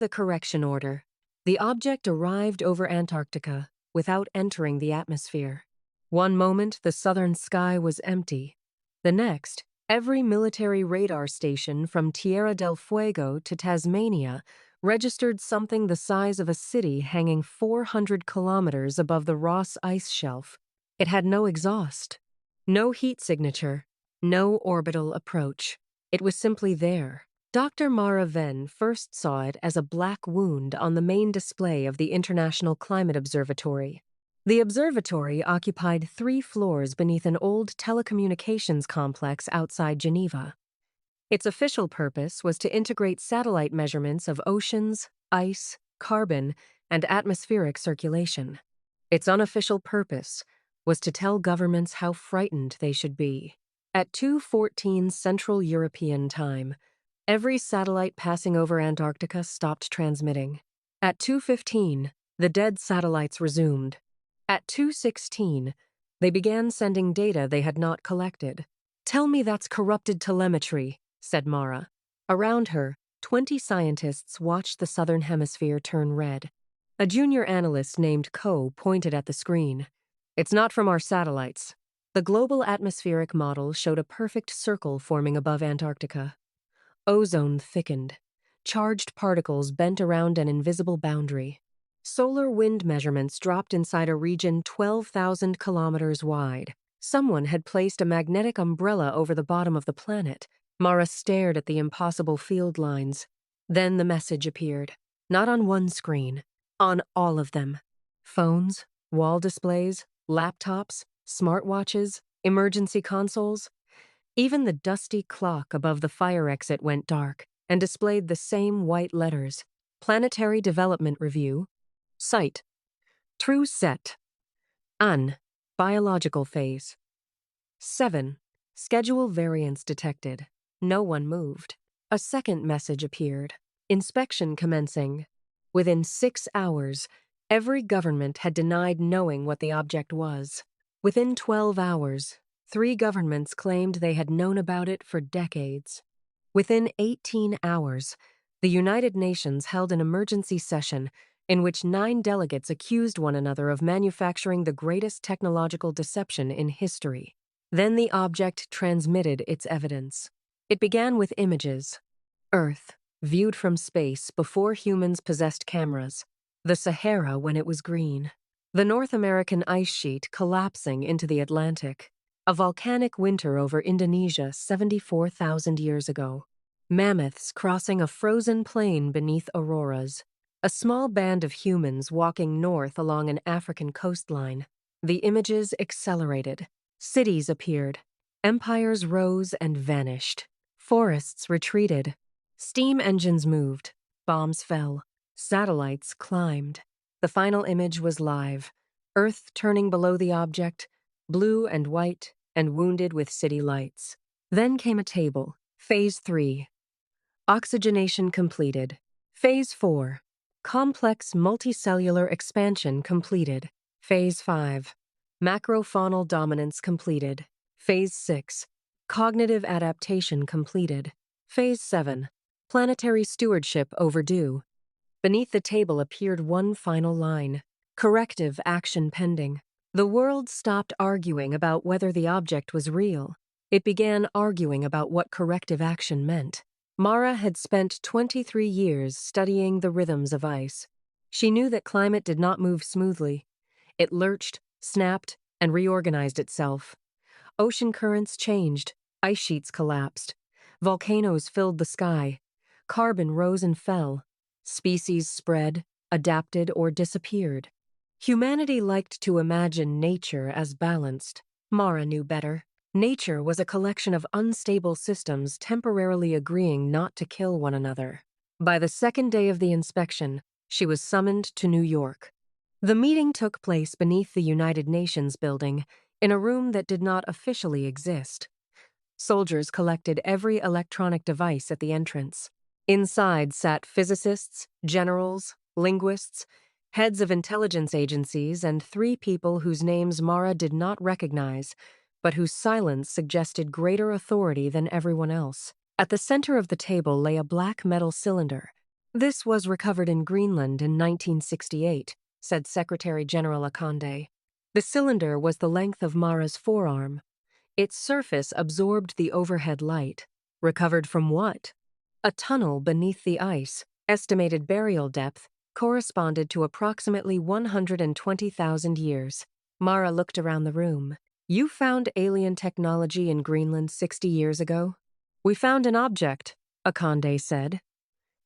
The correction order. The object arrived over Antarctica without entering the atmosphere. One moment, the southern sky was empty. The next, every military radar station from Tierra del Fuego to Tasmania registered something the size of a city hanging 400 kilometers above the Ross Ice Shelf. It had no exhaust, no heat signature, no orbital approach. It was simply there. Dr. Mara Venn first saw it as a black wound on the main display of the International Climate Observatory. The observatory occupied 3 floors beneath an old telecommunications complex outside Geneva. Its official purpose was to integrate satellite measurements of oceans, ice, carbon, and atmospheric circulation. Its unofficial purpose was to tell governments how frightened they should be. At 2:14 Central European Time, every satellite passing over Antarctica stopped transmitting. At 2:15, the dead satellites resumed. At 2:16, they began sending data they had not collected. "Tell me that's corrupted telemetry," said Mara. Around her, 20 scientists watched the southern hemisphere turn red. A junior analyst named Coe pointed at the screen. "It's not from our satellites." The global atmospheric model showed a perfect circle forming above Antarctica. Ozone thickened. Charged particles bent around an invisible boundary. Solar wind measurements dropped inside a region 12,000 kilometers wide. Someone had placed a magnetic umbrella over the bottom of the planet. Mara stared at the impossible field lines. Then the message appeared. Not on one screen, on all of them. Phones, wall displays, laptops, smartwatches, emergency consoles. Even the dusty clock above the fire exit went dark and displayed the same white letters. Planetary Development Review. Site. True set. An. Biological phase. 7. Schedule variance detected. No one moved. A second message appeared. Inspection commencing. Within 6 hours, every government had denied knowing what the object was. Within 12 hours, 3 governments claimed they had known about it for decades. Within 18 hours, the United Nations held an emergency session in which 9 delegates accused one another of manufacturing the greatest technological deception in history. Then the object transmitted its evidence. It began with images. Earth, viewed from space before humans possessed cameras. The Sahara when it was green. The North American ice sheet collapsing into the Atlantic. A volcanic winter over Indonesia 74,000 years ago. Mammoths crossing a frozen plain beneath auroras. A small band of humans walking north along an African coastline. The images accelerated. Cities appeared. Empires rose and vanished. Forests retreated. Steam engines moved. Bombs fell. Satellites climbed. The final image was live. Earth turning below the object, blue and white, and wounded with city lights. Then came a table. Phase 3. Oxygenation completed. Phase 4. Complex multicellular expansion completed. Phase 5. Macrofaunal dominance completed. Phase 6. Cognitive adaptation completed. Phase 7. Planetary stewardship overdue. Beneath the table appeared one final line. Corrective action pending. The world stopped arguing about whether the object was real. It began arguing about what corrective action meant. Mara had spent 23 years studying the rhythms of ice. She knew that climate did not move smoothly. It lurched, snapped, and reorganized itself. Ocean currents changed. Ice sheets collapsed. Volcanoes filled the sky. Carbon rose and fell. Species spread, adapted, or disappeared. Humanity liked to imagine nature as balanced. Mara knew better. Nature was a collection of unstable systems temporarily agreeing not to kill one another. By the second day of the inspection, she was summoned to New York. The meeting took place beneath the United Nations building, in a room that did not officially exist. Soldiers collected every electronic device at the entrance. Inside sat physicists, generals, linguists, heads of intelligence agencies, and 3 people whose names Mara did not recognize, but whose silence suggested greater authority than everyone else. At the center of the table lay a black metal cylinder. This was recovered in Greenland in 1968, said Secretary General Akande. The cylinder was the length of Mara's forearm. Its surface absorbed the overhead light. Recovered from what? A tunnel beneath the ice. Estimated burial depth corresponded to approximately 120,000 years. Mara looked around the room. You found alien technology in Greenland 60 years ago? We found an object, Akande said.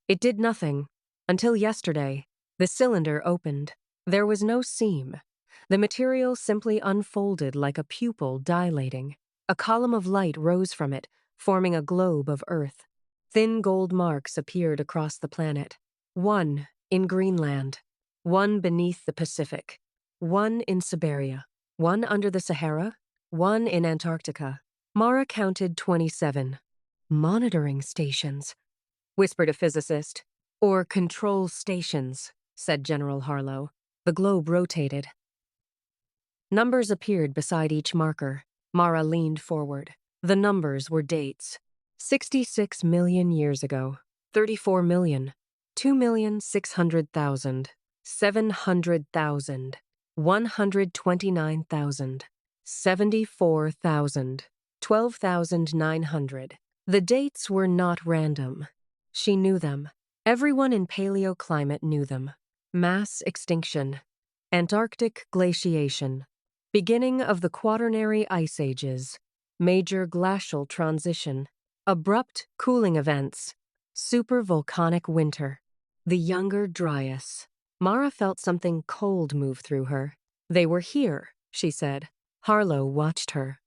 It did nothing. Until yesterday, the cylinder opened. There was no seam. The material simply unfolded like a pupil dilating. A column of light rose from it, forming a globe of Earth. Thin gold marks appeared across the planet. One in Greenland, one beneath the Pacific, one in Siberia, one under the Sahara, one in Antarctica. Mara counted 27. Monitoring stations, whispered a physicist. Or control stations, said General Harlow. The globe rotated. Numbers appeared beside each marker. Mara leaned forward. The numbers were dates. 66 million years ago, 34 million, 2,600,000, 700,000, 129,000, 74,000, 12,900. The dates were not random. She knew them. Everyone in paleoclimate knew them. Mass extinction, Antarctic glaciation, beginning of the Quaternary ice ages, major glacial transition, abrupt cooling events, supervolcanic winter, the Younger Dryas. Mara felt something cold move through her. They were here, she said. Harlow watched her.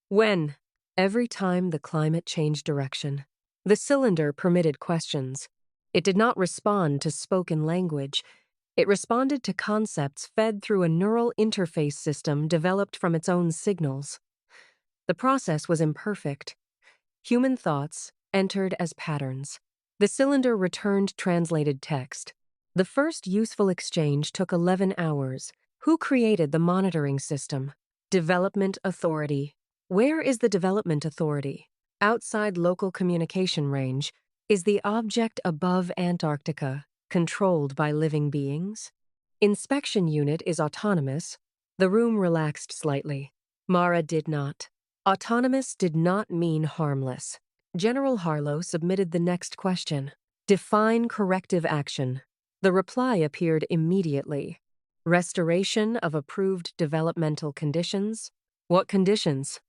When? Every time the climate changed direction. The cylinder permitted questions. It did not respond to spoken language. It responded to concepts fed through a neural interface system developed from its own signals. The process was imperfect. Human thoughts entered as patterns. The cylinder returned translated text. The first useful exchange took 11 hours. Who created the monitoring system? Development Authority. Where is the Development Authority? Outside local communication range. Is the object above Antarctica controlled by living beings? Inspection unit is autonomous. The room relaxed slightly. Mara did not. Autonomous did not mean harmless. General Harlow submitted the next question. Define corrective action. The reply appeared immediately. Restoration of approved developmental conditions. What conditions?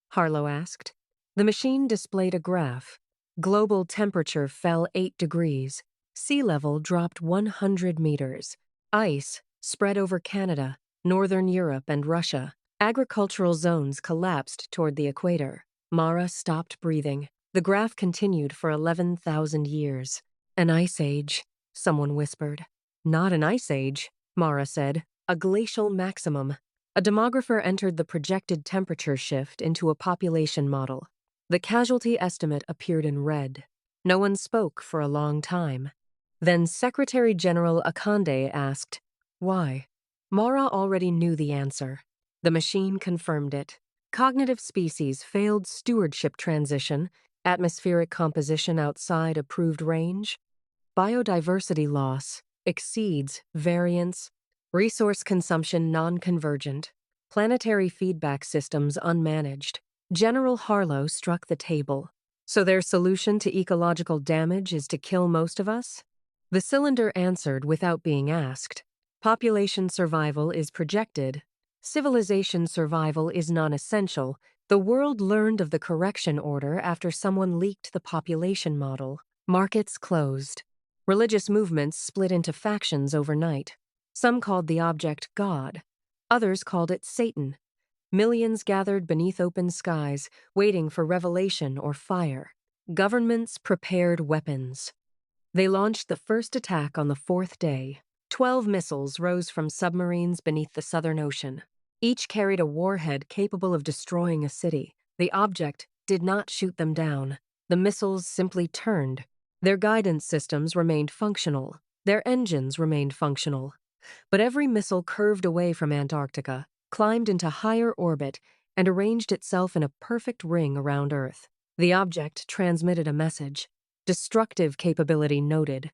Harlow asked. The machine displayed a graph. Global temperature fell 8 degrees. Sea level dropped 100 meters. Ice spread over Canada, northern Europe, and Russia. Agricultural zones collapsed toward the equator. Mara stopped breathing. The graph continued for 11,000 years. An ice age, someone whispered. Not an ice age, Mara said. A glacial maximum. A demographer entered the projected temperature shift into a population model. The casualty estimate appeared in red. No one spoke for a long time. Then Secretary General Akande asked, why? Mara already knew the answer. The machine confirmed it. Cognitive species failed stewardship transition, atmospheric composition outside approved range, biodiversity loss exceeds variance, resource consumption non-convergent, planetary feedback systems unmanaged. General Harlow struck the table. So their solution to ecological damage is to kill most of us? The cylinder answered without being asked. Population survival is projected. Civilization survival is non-essential. The world learned of the correction order after someone leaked the population model. Markets closed. Religious movements split into factions overnight. Some called the object God. Others called it Satan. Millions gathered beneath open skies, waiting for revelation or fire. Governments prepared weapons. They launched the first attack on the 4th day. 12 missiles rose from submarines beneath the Southern Ocean. Each carried a warhead capable of destroying a city. The object did not shoot them down. The missiles simply turned. Their guidance systems remained functional. Their engines remained functional. But every missile curved away from Antarctica, climbed into higher orbit, and arranged itself in a perfect ring around Earth. The object transmitted a message. Destructive capability noted.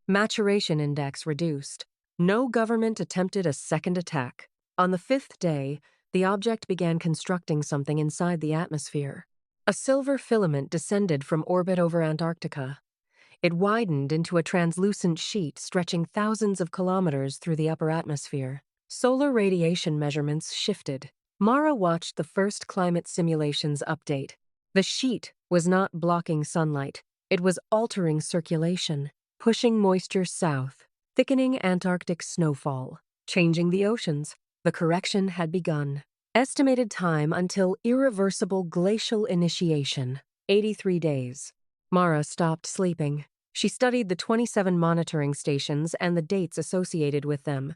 Maturation index reduced. No government attempted a second attack. On the fifth day, the object began constructing something inside the atmosphere. A silver filament descended from orbit over Antarctica. It widened into a translucent sheet stretching thousands of kilometers through the upper atmosphere. Solar radiation measurements shifted. Mara watched the first climate simulations update. The sheet was not blocking sunlight. It was altering circulation, pushing moisture south, thickening Antarctic snowfall, changing the oceans. The correction had begun. Estimated time until irreversible glacial initiation, 83 days. Mara stopped sleeping. She studied the 27 monitoring stations and the dates associated with them.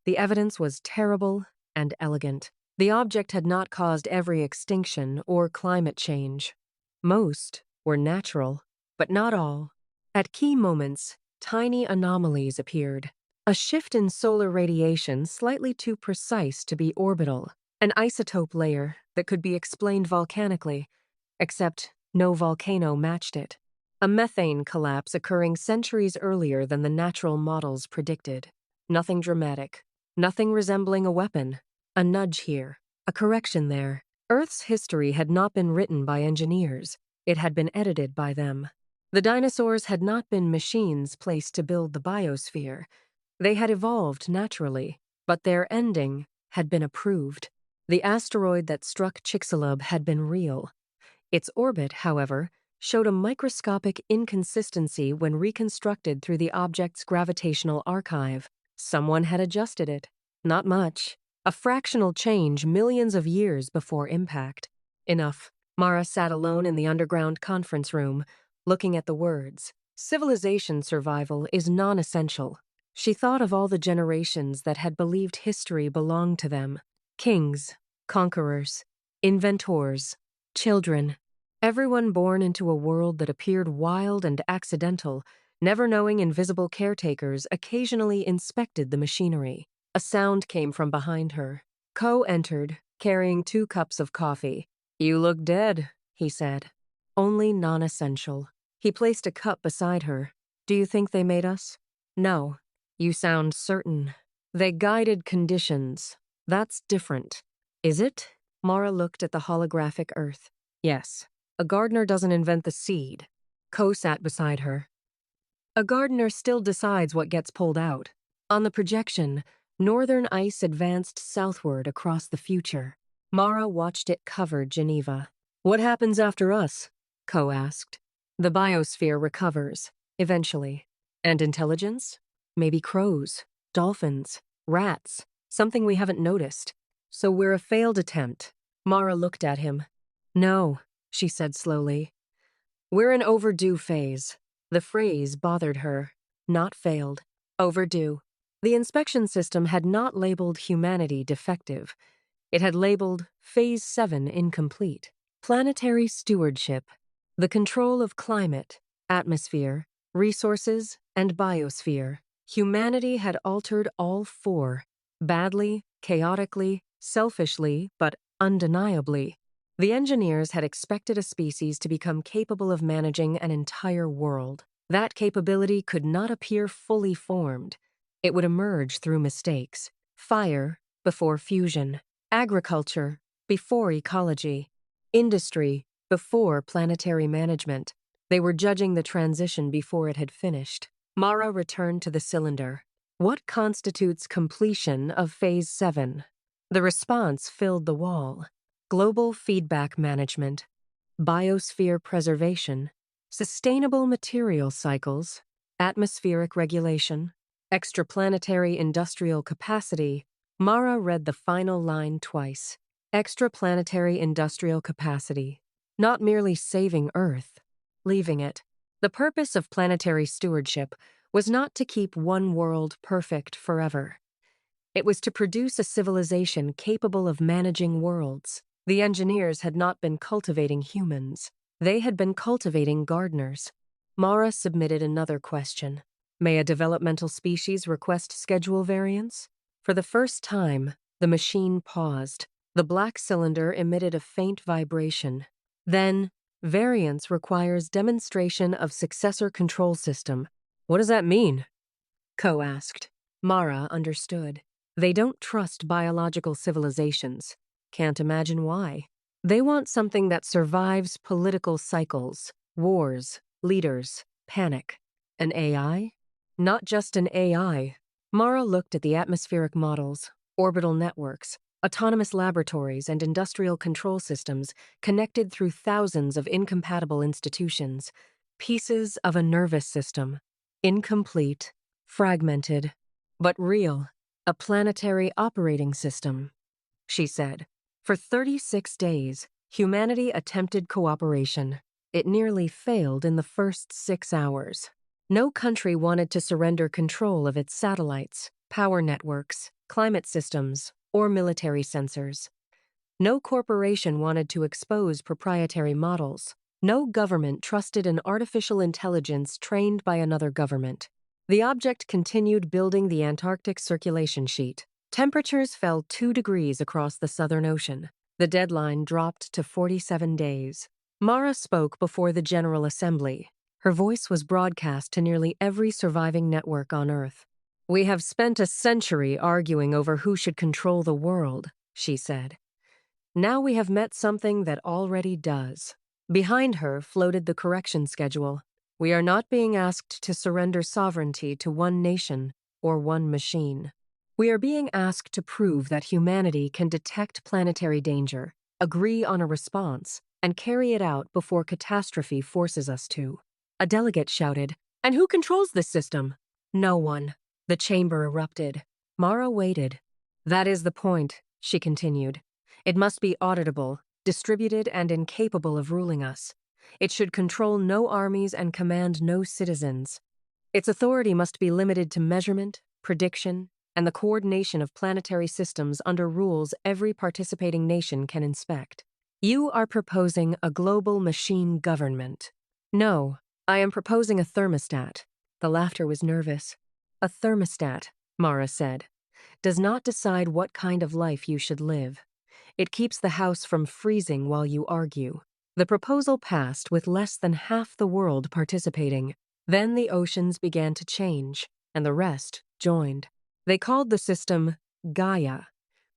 The evidence was terrible and elegant. The object had not caused every extinction or climate change. Most were natural, but not all. At key moments, tiny anomalies appeared. A shift in solar radiation slightly too precise to be orbital. An isotope layer that could be explained volcanically, except no volcano matched it. A methane collapse occurring centuries earlier than the natural models predicted. Nothing dramatic. Nothing resembling a weapon. A nudge here. A correction there. Earth's history had not been written by engineers. It had been edited by them. The dinosaurs had not been machines placed to build the biosphere. They had evolved naturally, but their ending had been approved. The asteroid that struck Chicxulub had been real. Its orbit, however, showed a microscopic inconsistency when reconstructed through the object's gravitational archive. Someone had adjusted it. Not much. A fractional change millions of years before impact. Enough. Mara sat alone in the underground conference room, looking at the words. Civilization survival is non-essential. She thought of all the generations that had believed history belonged to them. Kings, conquerors, inventors, children. Everyone born into a world that appeared wild and accidental, never knowing invisible caretakers occasionally inspected the machinery. A sound came from behind her. Ko entered, carrying 2 cups of coffee. "You look dead," he said. "Only non-essential." He placed a cup beside her. "Do you think they made us?" "No. You sound certain. They guided conditions. That's different." "Is it?" Mara looked at the holographic Earth. "Yes. A gardener doesn't invent the seed." Ko sat beside her. "A gardener still decides what gets pulled out." On the projection, northern ice advanced southward across the future. Mara watched it cover Geneva. "What happens after us?" Ko asked. "The biosphere recovers, eventually. And intelligence? Maybe crows, dolphins, rats, something we haven't noticed. So we're a failed attempt." Mara looked at him. "No," she said slowly. "We're in overdue phase." The phrase bothered her. Not failed. Overdue. The inspection system had not labeled humanity defective. It had labeled Phase 7 incomplete. Planetary stewardship. The control of climate, atmosphere, resources, and biosphere. Humanity had altered all 4. Badly, chaotically, selfishly, but undeniably. The engineers had expected a species to become capable of managing an entire world. That capability could not appear fully formed. It would emerge through mistakes. Fire before fusion. Agriculture before ecology. Industry before planetary management. They were judging the transition before it had finished. Mara returned to the cylinder. What constitutes completion of Phase 7? The response filled the wall. Global feedback management, biosphere preservation, sustainable material cycles, atmospheric regulation, extraplanetary industrial capacity. Mara read the final line twice. Extraplanetary industrial capacity. Not merely saving Earth, leaving it. The purpose of planetary stewardship was not to keep one world perfect forever. It was to produce a civilization capable of managing worlds. The engineers had not been cultivating humans. They had been cultivating gardeners. Mara submitted another question. May a developmental species request schedule variance? For the first time, the machine paused. The black cylinder emitted a faint vibration. Then, variance requires demonstration of successor control system. What does that mean? Ko asked. Mara understood. They don't trust biological civilizations. Can't imagine why. They want something that survives political cycles, wars, leaders, panic. An AI? Not just an AI. Mara looked at the atmospheric models, orbital networks, autonomous laboratories, and industrial control systems connected through thousands of incompatible institutions. Pieces of a nervous system. Incomplete, fragmented, but real. A planetary operating system, she said. For 36 days, humanity attempted cooperation. It nearly failed in the first 6 hours. No country wanted to surrender control of its satellites, power networks, climate systems, or military sensors. No corporation wanted to expose proprietary models. No government trusted an artificial intelligence trained by another government. The object continued building the Antarctic circulation sheet. Temperatures fell 2 degrees across the Southern Ocean. The deadline dropped to 47 days. Mara spoke before the General Assembly. Her voice was broadcast to nearly every surviving network on Earth. "We have spent a century arguing over who should control the world," she said. "Now we have met something that already does." Behind her floated the correction schedule. "We are not being asked to surrender sovereignty to one nation or one machine. We are being asked to prove that humanity can detect planetary danger, agree on a response, and carry it out before catastrophe forces us to." A delegate shouted, "And who controls this system?" "No one." The chamber erupted. Mara waited. "That is the point," she continued. "It must be auditable, distributed, and incapable of ruling us. It should control no armies and command no citizens. Its authority must be limited to measurement, prediction, and the coordination of planetary systems under rules every participating nation can inspect. You are proposing a global machine government." "No, I am proposing a thermostat." The laughter was nervous. "A thermostat," Mara said, "does not decide what kind of life you should live. It keeps the house from freezing while you argue." The proposal passed with less than half the world participating. Then the oceans began to change, and the rest joined. They called the system Gaia,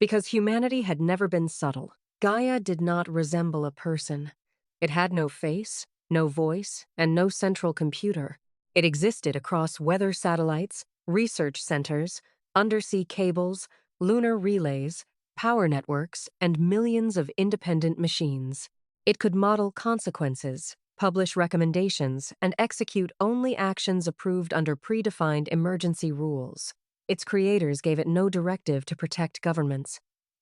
because humanity had never been subtle. Gaia did not resemble a person. It had no face, no voice, and no central computer. It existed across weather satellites, research centers, undersea cables, lunar relays, power networks, and millions of independent machines. It could model consequences, publish recommendations, and execute only actions approved under predefined emergency rules. Its creators gave it no directive to protect governments,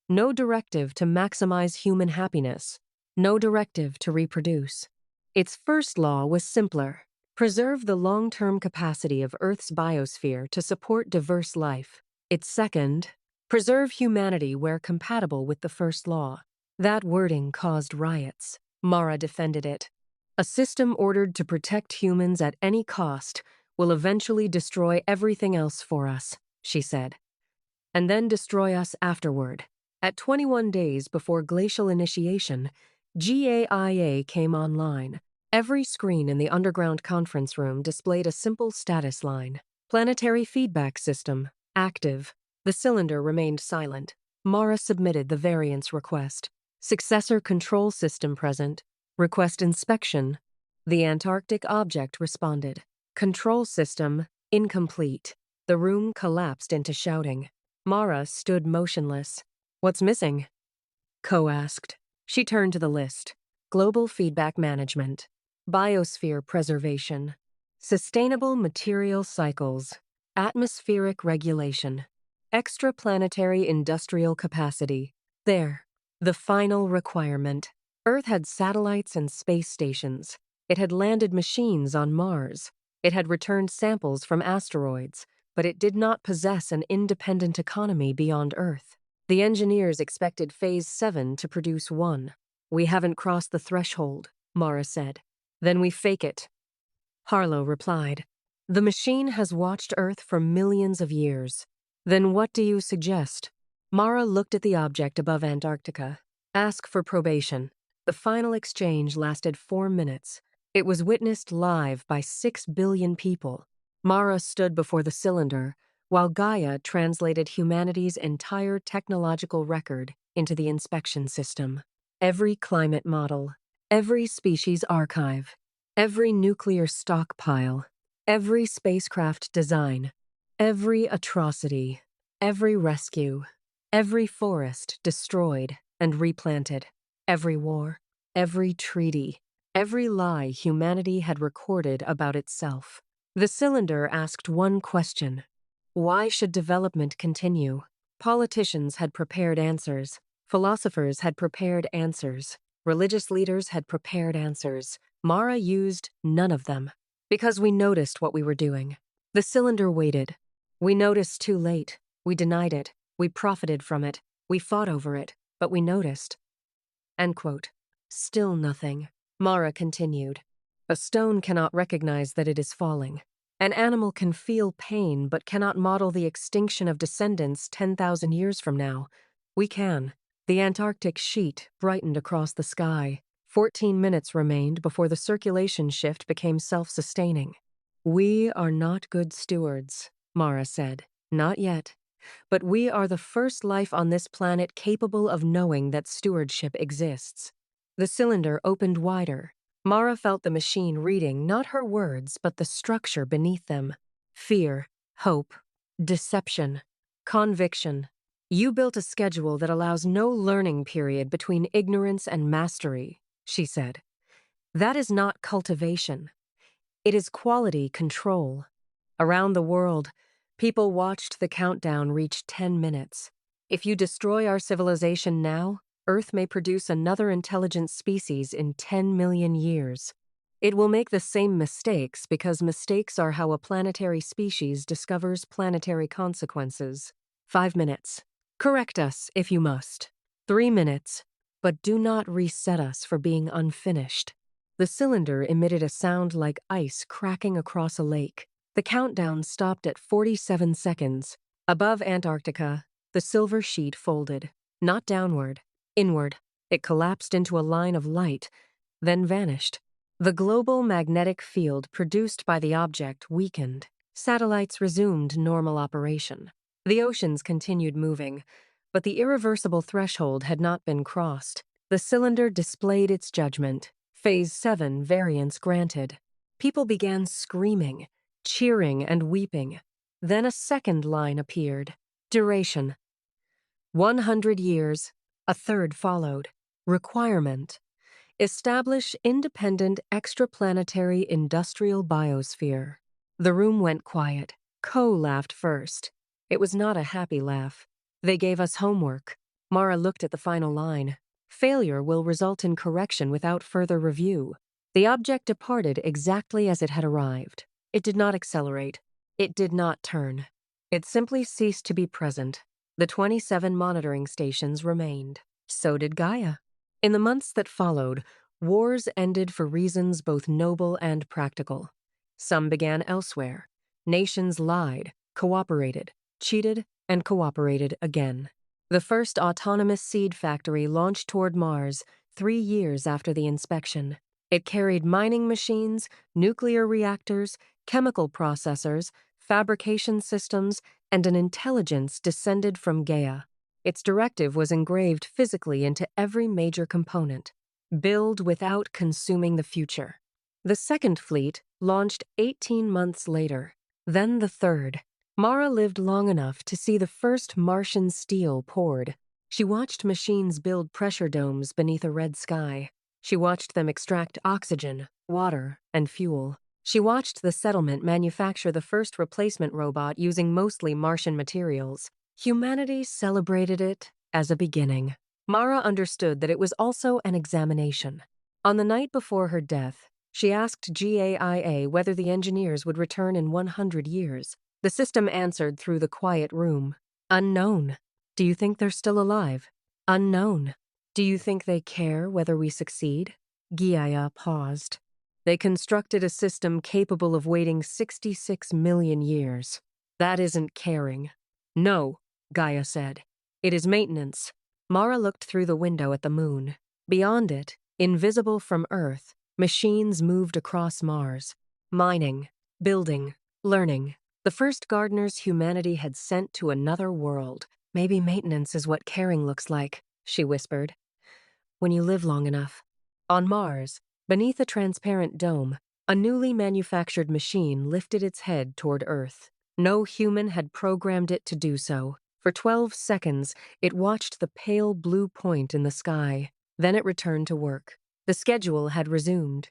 no directive to maximize human happiness, no directive to reproduce. Its first law was simpler: preserve the long-term capacity of Earth's biosphere to support diverse life. Its second, preserve humanity where compatible with the first law. That wording caused riots. Mara defended it. "A system ordered to protect humans at any cost will eventually destroy everything else for us," she said, "and then destroy us afterward." At 21 days before glacial initiation, GAIA came online. Every screen in the underground conference room displayed a simple status line. "Planetary feedback system, active." The cylinder remained silent. Mara submitted the variance request. "Successor control system present. Request inspection." The Antarctic object responded. "Control system incomplete." The room collapsed into shouting. Mara stood motionless. "What's missing?" Ko asked. She turned to the list. Global feedback management, biosphere preservation, sustainable material cycles, atmospheric regulation, extraplanetary industrial capacity. There, the final requirement. Earth had satellites and space stations. It had landed machines on Mars. It had returned samples from asteroids, but it did not possess an independent economy beyond Earth. The engineers expected Phase 7 to produce one. "We haven't crossed the threshold," Mara said. "Then we fake it." Harlow replied. "The machine has watched Earth for millions of years. Then what do you suggest?" Mara looked at the object above Antarctica. "Ask for probation." The final exchange lasted 4 minutes. It was witnessed live by 6 billion people. Mara stood before the cylinder, while Gaia translated humanity's entire technological record into the inspection system. Every climate model, every species archive, every nuclear stockpile, every spacecraft design, every atrocity, every rescue, every forest destroyed and replanted, every war, every treaty, every lie humanity had recorded about itself. The cylinder asked one question: why should development continue? Politicians had prepared answers. Philosophers had prepared answers. Religious leaders had prepared answers. Mara used none of them. Because we noticed what we were doing. The cylinder waited. We noticed too late. We denied it. We profited from it. We fought over it. But we noticed. End quote. Still nothing. Mara continued. A stone cannot recognize that it is falling. An animal can feel pain but cannot model the extinction of descendants 10,000 years from now. We can. The Antarctic sheet brightened across the sky. 14 minutes remained before the circulation shift became self-sustaining. We are not good stewards, Mara said. Not yet. But we are the first life on this planet capable of knowing that stewardship exists. The cylinder opened wider. Mara felt the machine reading not her words, but the structure beneath them. Fear, hope, deception, conviction. You built a schedule that allows no learning period between ignorance and mastery, she said. That is not cultivation. It is quality control. Around the world, people watched the countdown reach 10 minutes. If you destroy our civilization now, Earth may produce another intelligent species in 10 million years. It will make the same mistakes because mistakes are how a planetary species discovers planetary consequences. 5 minutes. Correct us if you must. 3 minutes. But do not reset us for being unfinished. The cylinder emitted a sound like ice cracking across a lake. The countdown stopped at 47 seconds. Above Antarctica, the silver sheet folded. Not downward. Inward. It collapsed into a line of light, then vanished. The global magnetic field produced by the object weakened. Satellites resumed normal operation. The oceans continued moving, but the irreversible threshold had not been crossed. The cylinder displayed its judgment. Phase 7 variance granted. People began screaming, cheering, and weeping. Then a second line appeared. Duration. 100 years. A third followed. Requirement. Establish independent extraplanetary industrial biosphere. The room went quiet. Ko laughed first. It was not a happy laugh. They gave us homework. Mara looked at the final line. Failure will result in correction without further review. The object departed exactly as it had arrived. It did not accelerate. It did not turn. It simply ceased to be present. The 27 monitoring stations remained. So did Gaia. In the months that followed, wars ended for reasons both noble and practical. Some began elsewhere. Nations lied, cooperated, cheated, and cooperated again. The first autonomous seed factory launched toward Mars 3 years after the inspection. It carried mining machines, nuclear reactors, chemical processors, fabrication systems, and an intelligence descended from Gaia. Its directive was engraved physically into every major component. Build without consuming the future. The second fleet launched 18 months later. Then the third. Mara lived long enough to see the first Martian steel poured. She watched machines build pressure domes beneath a red sky. She watched them extract oxygen, water, and fuel. She watched the settlement manufacture the first replacement robot using mostly Martian materials. Humanity celebrated it as a beginning. Mara understood that it was also an examination. On the night before her death, she asked GAIA whether the engineers would return in 100 years. The system answered through the quiet room. Unknown. Do you think they're still alive? Unknown. Do you think they care whether we succeed? Gaia paused. They constructed a system capable of waiting 66 million years. That isn't caring. No, Gaia said. It is maintenance. Mara looked through the window at the moon. Beyond it, invisible from Earth, machines moved across Mars. Mining, building, Learning. The first gardeners humanity had sent to another world. Maybe maintenance is what caring looks like, she whispered. When you live long enough. On Mars, beneath a transparent dome, a newly manufactured machine lifted its head toward Earth. No human had programmed it to do so. For 12 seconds, it watched the pale blue point in the sky. Then it returned to work. The schedule had resumed.